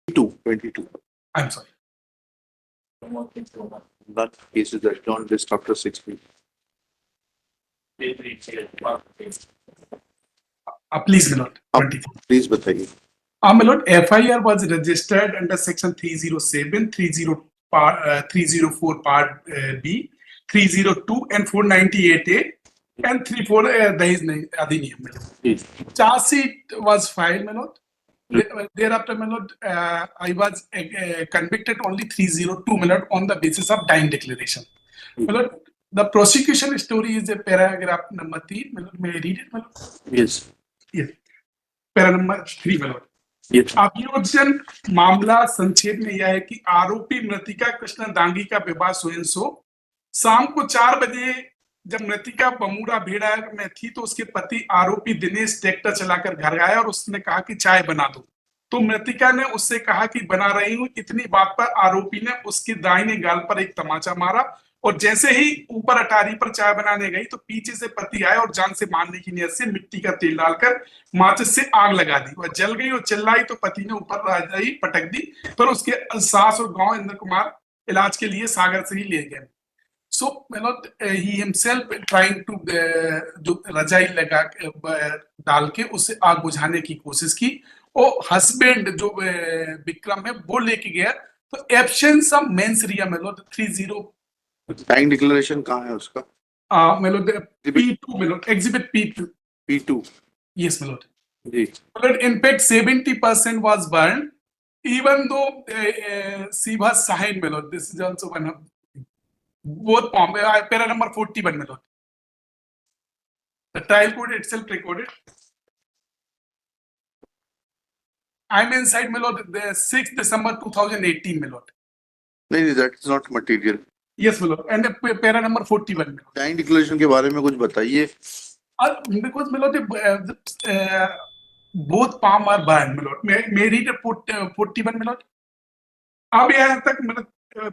22. I'm sorry. That case is adjourned this after 6 p.m. Please, my lord. आप 24. Please बताइए. My lord, FIR was registered under section 307, 304 part B, 302 and 498A and 34 Dahej Adhiniyam. my lord. Please. Charge sheet was filed, my lord. Thereafter, my lord, I was convicted only 302, my lord, on the basis of dying declaration. My lord, the prosecution story is a paragraph number 3. My lord, may I read it, my lord? Yes. Yes. Para number 3, my lord. Yes. अभियोजन मामला संक्षेप में यह है कि आरोपी मृतिका कृष्ण दांगी का विवाह सोयनसो शाम को 4 बजे जब मृतिका बमूरा भेड़ा में थी तो उसके पति आरोपी दिनेश ट्रैक्टर चलाकर घर आया और उसने कहा कि चाय बना दो, तो मृतिका ने उससे कहा कि बना रही हूं। इतनी बात पर आरोपी ने उसके दाहिने गाल पर एक तमाचा मारा और जैसे ही ऊपर अटारी पर चाय बनाने गई तो पीछे से पति आए और जान से मारने की नियत से मिट्टी का तेल डालकर माचिस से आग लगा दी। वह जल गई और चिल्लाई तो पति ने ऊपर रजाई पटक दी, पर उसके सास और गांव इंद्र कुमार इलाज के लिए सागर से ही ले गए। So, my lord, he himself trying to जो रजाई लगा डाल के उसे आग बुझाने की कोशिश की और हस्बैंड जो विक्रम है वो लेके गया। तो absence of mains Riya my lord 30 time declaration कहाँ है उसका? my lord P2 my lord exhibit P2. P2. Yes my lord. जी. My lord, in fact 70% was burned even though she was signed my lord. This is also one of both para number 41 my lord. The trial court itself recorded. I'm inside my lord the 6th December 2018 my lord. नहीं, that is not material. Yes my lord, and para number 41 my lord. Time declaration के बारे में कुछ बताइए. Because my lord both palm are burned my lord. May read 41 my lord. अब यहाँ तक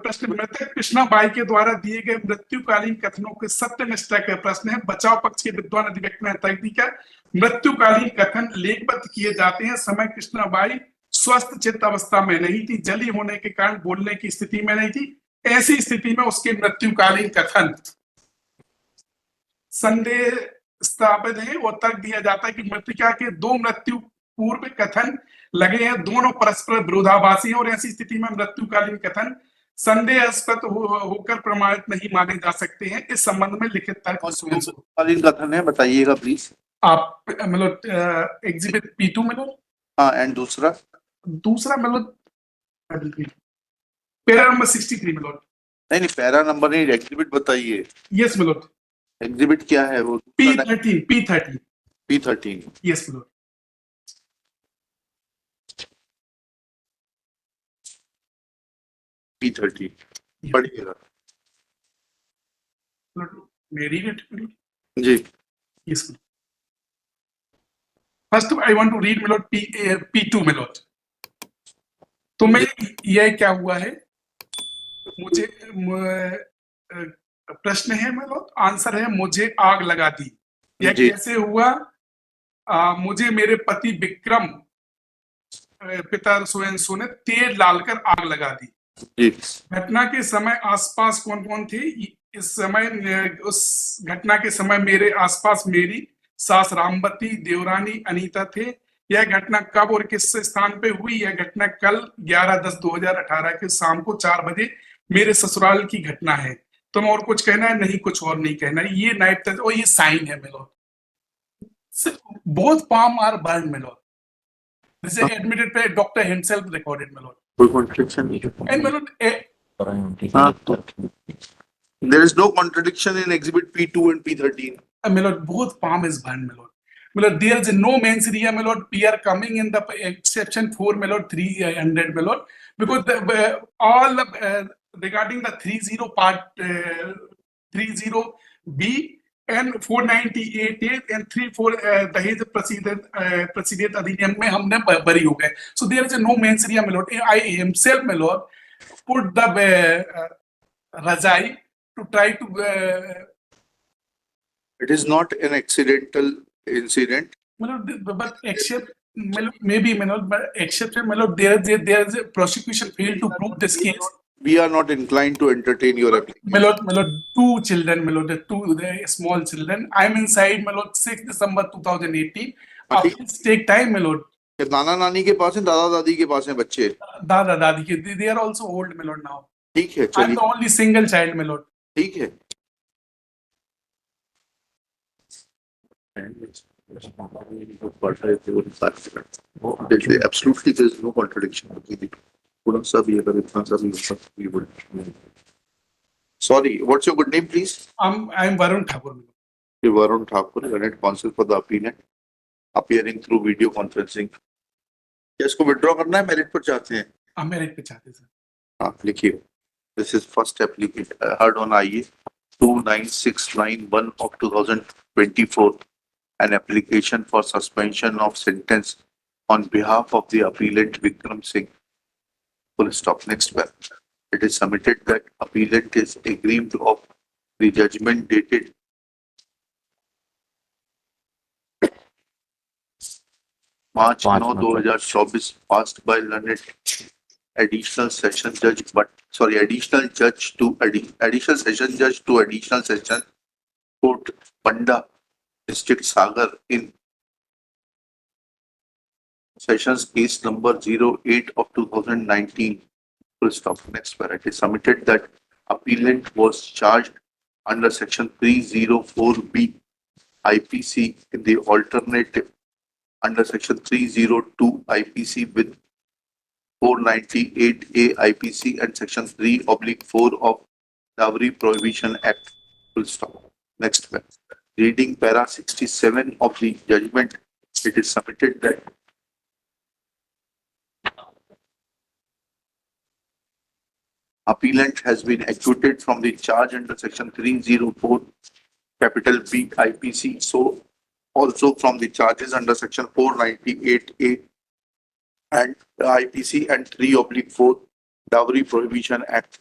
प्रश्न मृतक कृष्णा बाई के द्वारा दिए गए मृत्युकालीन कथनों के सत्य निष्ठा का प्रश्न है। बचाव पक्ष के विद्वान अधिवक्ता ने तय किया मृत्युकालीन कथन लेखबद्ध किए जाते हैं। समय कृष्णा बाई स्वस्थ चित्त अवस्था में नहीं थी, जली होने के कारण बोलने की स्थिति में नहीं थी। ऐसी स्थिति में उसके मृत्युकालीन कथन संदेह स्थापित है और तर्क दिया जाता है कि मृतिका के 2 मृत्यु पूर्व कथन लगे हैं, दोनों परस्पर विरोधाभासी हैं और ऐसी स्थिति में मृत्युकालीन कथन संदेहास्पद होकर प्रमाणित नहीं माने जा सकते हैं। इस संबंध में लिखित तर्क कालीन कथन है, बताइएगा प्लीज. आप मतलब एग्जिबिट P2 में लो. हाँ, एंड दूसरा मतलब पैरा नंबर 63 में लो. नहीं, पैरा नंबर नहीं, एग्जिबिट बताइए. यस में लो. एग्जिबिट क्या है वो? P13. यस में लो. P13 पढ़िएगा. मेरी रेट जी. Yes. First I want to read my lord P2 my lord. तो मैं ये क्या हुआ है, मुझे प्रश्न है मेलोड, आंसर है मुझे आग लगा दी. यह कैसे हुआ? मुझे मेरे पति विक्रम पिता सोयनसो ने तेल डालकर आग लगा दी. घटना के समय आसपास कौन कौन थे? इस समय उस घटना के समय मेरे आसपास मेरी सास रामवती, देवरानी अनीता थे. यह घटना कब और किस स्थान पे हुई? यह घटना कल 11/10/2018 के शाम को 4 बजे मेरे ससुराल की घटना है. तुम और कुछ कहना है? नहीं, कुछ और नहीं कहना है. ये नाइट और ये साइन है मेलोड. Both palm are burned, my lord. This is admitted by doctor himself recorded, my lord. कोई contradiction नहीं. And my lord, there is no contradiction in exhibit P2 and P13. My lord, both palm is burned, my lord. My lord, there is no mens rea, my lord. We are coming in the exception 4, my lord, 300, my lord, because all regarding the 30 part 30B and 498A and 34 दहेज प्रसिद्ध अधिनियम में हमने बरी हो गए. So there is no mens rea, my lord. I himself, my lord, put the rajai to try to. It is not an accidental incident. But except maybe, my lord, but except, my lord, there is a prosecution failed to prove this case. We are not inclined to entertain your application. My lord, two children, my lord, the small children. I'm inside, my lord, 6 December 2018. Please take time, my lord. नाना नानी के पास है, दादा दादी के पास है बच्चे? दादा दादी के, they are also old, my lord, now. ठीक है, I'm चलिए, the only single child, my lord. ठीक है. Absolutely, there is no contradiction. Sorry, what's your good name, please? I'm Varun Thakur. Varun Thakur, Learned Counsel for the Appealant, appearing through video conferencing. क्या इसको withdraw करना है, merit पर चाहते हैं? हम मेरिट पे चाहते हैं सर. हाँ, लिखिए. This is first application heard on IE 29691 of 2024. An application for suspension of sentence on behalf of the appellant Vikram Singh. Full stop. Next one. It is submitted that appellant is aggrieved of the judgment dated March 9, 2024, passed by learned additional session judge, additional session judge to additional session court, Panda, District Sagar, in sessions case number 08 of 2019. Full stop. Next para. It is submitted that appellant was charged under section 304B IPC in the alternative under section 302 IPC with 498A IPC and section 3/4 of Dowry Prohibition Act. Full stop. Next para. Reading para 67 of the judgment, it is submitted that appellant has been acquitted from the charge under section 304 capital B IPC, so also from the charges under section 498A and IPC and 3/4 Dowry Prohibition Act.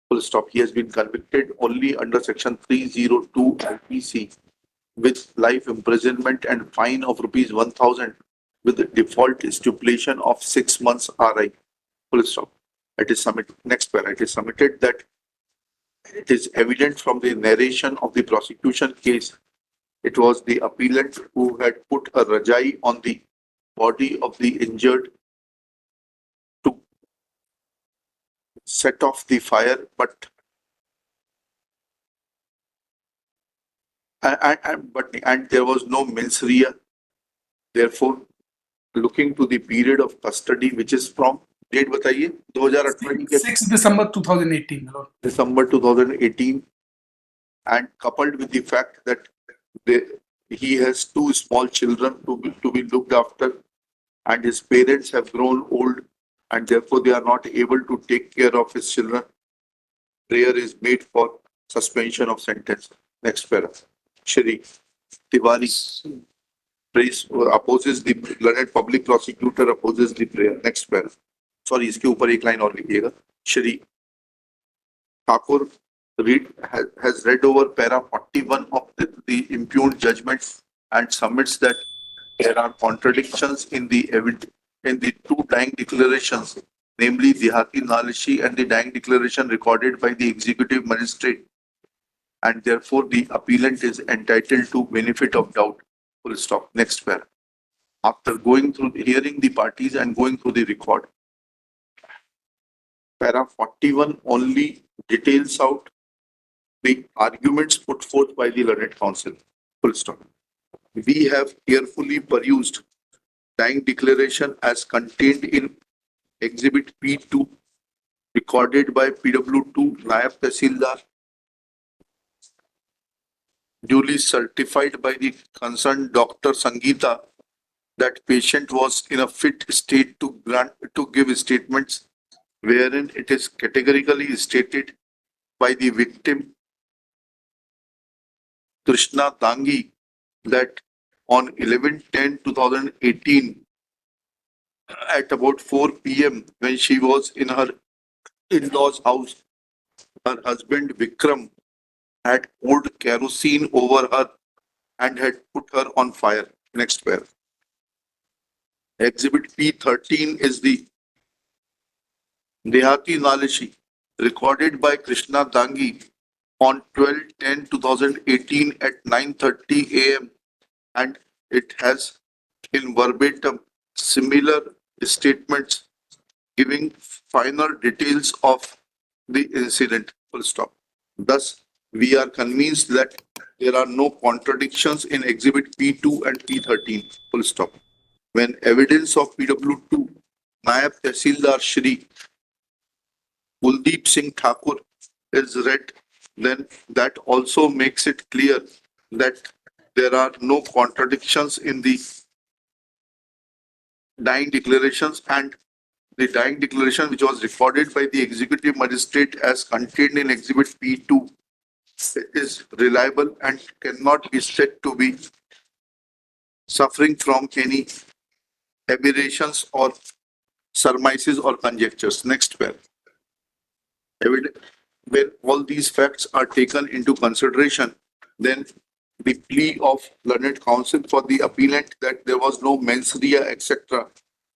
Full stop. He has been convicted only under section 302 IPC with life imprisonment and fine of ₹1,000 with default stipulation of 6 months RI. Full stop. It is submitted. Next para. It is submitted that it is evident from the narration of the prosecution case, it was the appellant who had put a rajai on the body of the injured to set off the fire, but there was no mens rea. Therefore, looking to the period of custody, which is from date बताइए 2018 के 6 December 2018, Lord. December 2018, and coupled with the fact that he has 2 small children to be looked after, and his parents have grown old, and therefore they are not able to take care of his children. Prayer is made for suspension of sentence. Next paragraph. Shri Tiwari opposes the learned public prosecutor opposes the prayer. Next paragraph. Sorry, इसके ऊपर एक line और लिखिएगा. Shri Thakur has read over para 41 of the impugned judgments and submits that there are contradictions in the two dying declarations, namely the Hati Nalishi and the dying declaration recorded by the executive magistrate, and therefore the appellant is entitled to benefit of doubt. Full stop. Next para. After hearing the parties and going through the record, para 41 only details out the arguments put forth by the learned counsel. Full stop. We have carefully perused dying declaration as contained in Exhibit P2, recorded by PW2 Nayab Tahsildar, duly certified by the concerned Dr. Sangeeta that patient was in a fit state to give statements, wherein it is categorically stated by the victim Trishna Dangi that on 11/10/2018 at about 4 p.m. when she was in her in-laws house, her husband Vikram had poured kerosene over her and had put her on fire. Next paragraph. Exhibit P13 is the Dehati Nalishi recorded by Krishna Dangi on 12/10/2018 at 9:30 AM, and it has in verbatim similar statements giving final details of the incident. Full stop. Thus, we are convinced that there are no contradictions in Exhibit P2 and P13. Full stop. When evidence of PW2 Nayab Tehsildar Shri Kuldeep Singh Thakur is read, then that also makes it clear that there are no contradictions in the dying declarations, and the dying declaration which was recorded by the executive magistrate as contained in Exhibit P2 is reliable and cannot be said to be suffering from any aberrations or surmises or conjectures. Next pair. When all these facts are taken into consideration, then the plea of learned counsel for the appellant that there was no mens rea, etc.,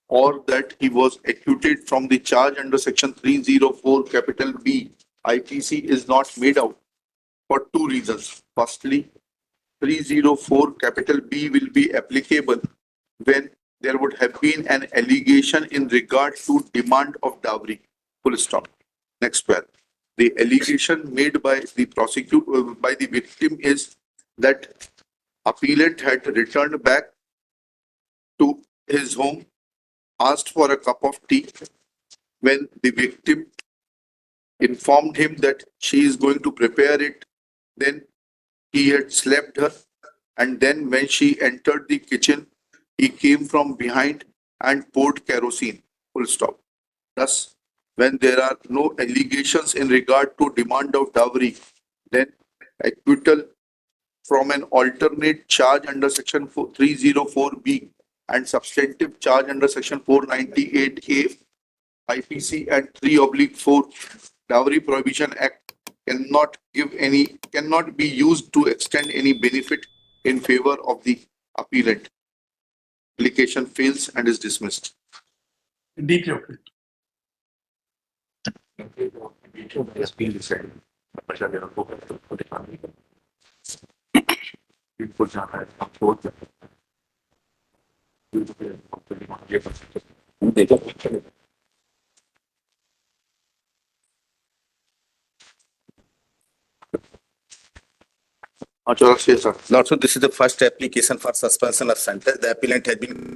or that he was acquitted from the charge under section 304 capital B IPC is not made out for two reasons. Firstly, 304 capital B will be applicable when there would have been an allegation in regard to demand of dowry. Full stop. Next pair. The allegation made by the by the victim is that appellant had returned back to his home, asked for a cup of tea. When the victim informed him that she is going to prepare it, then he had slapped her, and then when she entered the kitchen, he came from behind and poured kerosene. Full stop. Thus, when there are no allegations in regard to demand of dowry, then acquittal from an alternate charge under section 304B and substantive charge under section 498A IPC and 3/4 Dowry Prohibition Act cannot be used to extend any benefit in favor of the appellant. Application fails and is dismissed. Deeply opinion. Achal, sir. Lord, so this is the first application for suspension of sentence. The appellant has been